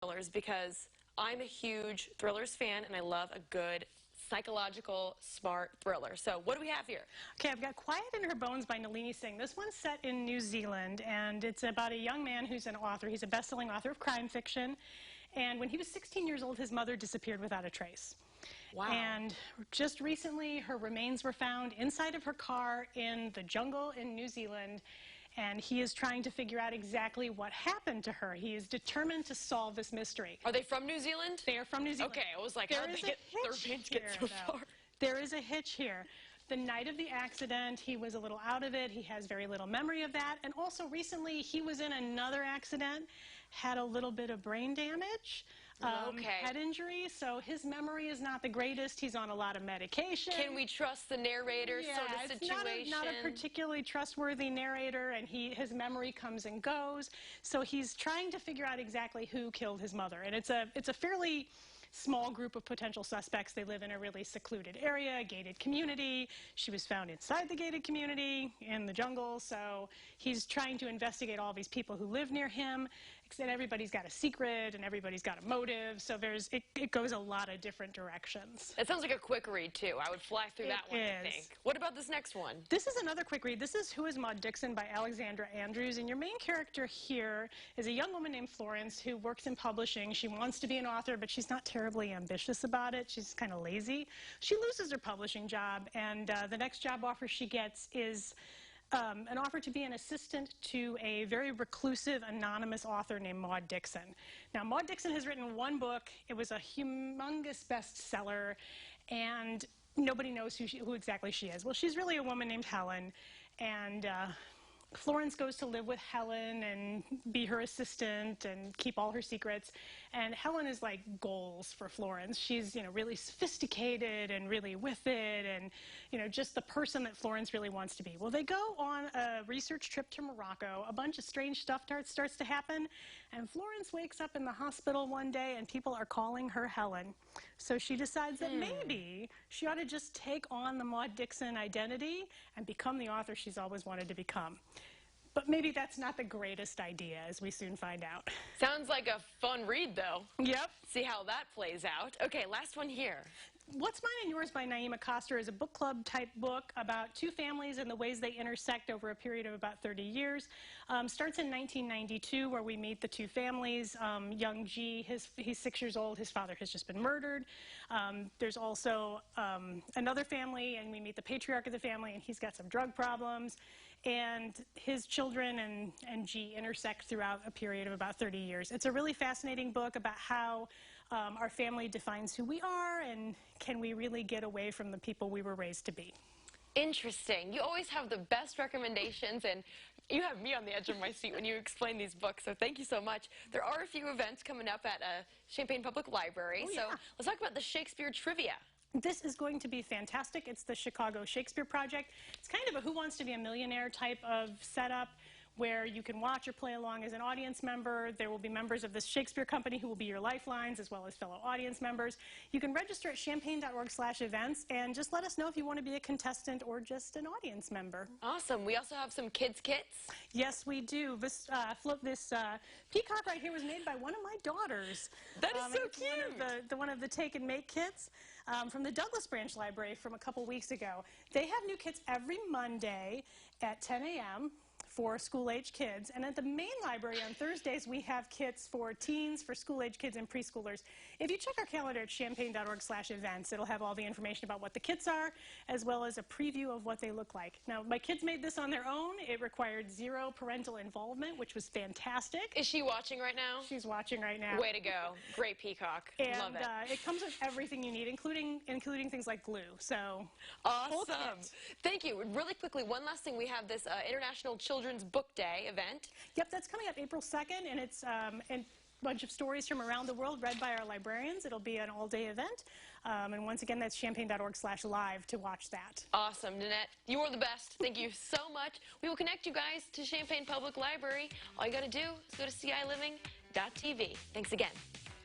thrillers because I'm a huge thrillers fan and I love a good psychological, smart thriller. So what do we have here? Okay, I've got Quiet in Her Bones by Nalini Singh. This one's set in New Zealand, and it's about a young man who's an author. He's a best-selling author of crime fiction. And when he was 16 years old, his mother disappeared without a trace. Wow. And just recently, her remains were found inside of her car in the jungle in New Zealand. And he is trying to figure out exactly what happened to her. He is determined to solve this mystery. Are they from New Zealand? They are from New Zealand. Okay, I was like, how did they get their remains get so far? There is a hitch here. The night of the accident, he was a little out of it. He has very little memory of that. And also recently, he was in another accident, had a little bit of brain damage, head injury. So his memory is not the greatest. He's on a lot of medication. Can we trust the narrator sort of situation? It's not a particularly trustworthy narrator, and his memory comes and goes. So he's trying to figure out exactly who killed his mother. And it's a fairly small group of potential suspects. They live in a really secluded area, a gated community. She was found inside the gated community in the jungle. So he's trying to investigate all these people who live near him. And everybody's got a secret and everybody's got a motive. So it goes a lot of different directions. It sounds like a quick read, too. I would fly through that one, I think. What about this next one? This is another quick read. This is Who is Maud Dixon by Alexandra Andrews. And your main character here is a young woman named Florence who works in publishing. She wants to be an author, but she's not terribly ambitious about it. She's kind of lazy. She loses her publishing job, and the next job offer she gets is an offer to be an assistant to a very reclusive, anonymous author named Maud Dixon. Now, Maud Dixon has written one book. It was a humongous bestseller, and nobody knows who exactly she is. Well, she's really a woman named Helen, and Florence goes to live with Helen and be her assistant and keep all her secrets. And Helen is like goals for Florence. She's, really sophisticated and really with it and, just the person that Florence really wants to be. Well, they go on a research trip to Morocco. A bunch of strange stuff starts to happen. And Florence wakes up in the hospital one day and people are calling her Helen. So she decides that maybe she ought to just take on the Maud Dixon identity and become the author she's always wanted to become. But maybe that's not the greatest idea, as we soon find out. Sounds like a fun read, though. Yep. See how that plays out. Okay, last one here. What's Mine and Yours by Naima Koster is a book club type book about two families and the ways they intersect over a period of about 30 years. Starts in 1992 where we meet the two families. Young G, he's 6 years old. His father has just been murdered. There's also another family, and we meet the patriarch of the family, and he's got some drug problems. And his children and G intersect throughout a period of about 30 years. It's a really fascinating book about how our family defines who we are and can we really get away from the people we were raised to be. Interesting. You always have the best recommendations, and you have me on the edge of my seat when you explain these books, so thank you so much. There are a few events coming up at Champaign Public Library, so let's talk about the Shakespeare Trivia. This is going to be fantastic. It's the Chicago Shakespeare Project. It's kind of a Who Wants to Be a Millionaire type of setup where you can watch or play along as an audience member. There will be members of the Shakespeare Company who will be your lifelines as well as fellow audience members. You can register at champaign.org/events and just let us know if you want to be a contestant or just an audience member. Awesome. We also have some kids' kits. Yes, we do. This peacock right here was made by one of my daughters. That is so cute. One of the take and make kits from the Douglas Branch Library from a couple weeks ago. They have new kits every Monday at 10 a.m. for school-age kids. And at the main library on Thursdays, we have kits for teens, for school-age kids, and preschoolers. If you check our calendar at champaign.org/events, it'll have all the information about what the kits are, as well as a preview of what they look like. Now, my kids made this on their own. It required 0 parental involvement, which was fantastic. Is she watching right now? She's watching right now. Way to go. Great peacock. And love it. It comes with everything you need, including things like glue. So, awesome. Thank you. Really quickly, one last thing. We have this International Children's Book Day event. Yep, that's coming up April 2nd, and it's a bunch of stories from around the world read by our librarians. It'll be an all-day event. And once again, that's champaign.org/live to watch that. Awesome. Nanette, you are the best. Thank you so much. We will connect you guys to Champaign Public Library. All you got to do is go to CILiving.tv. Thanks again.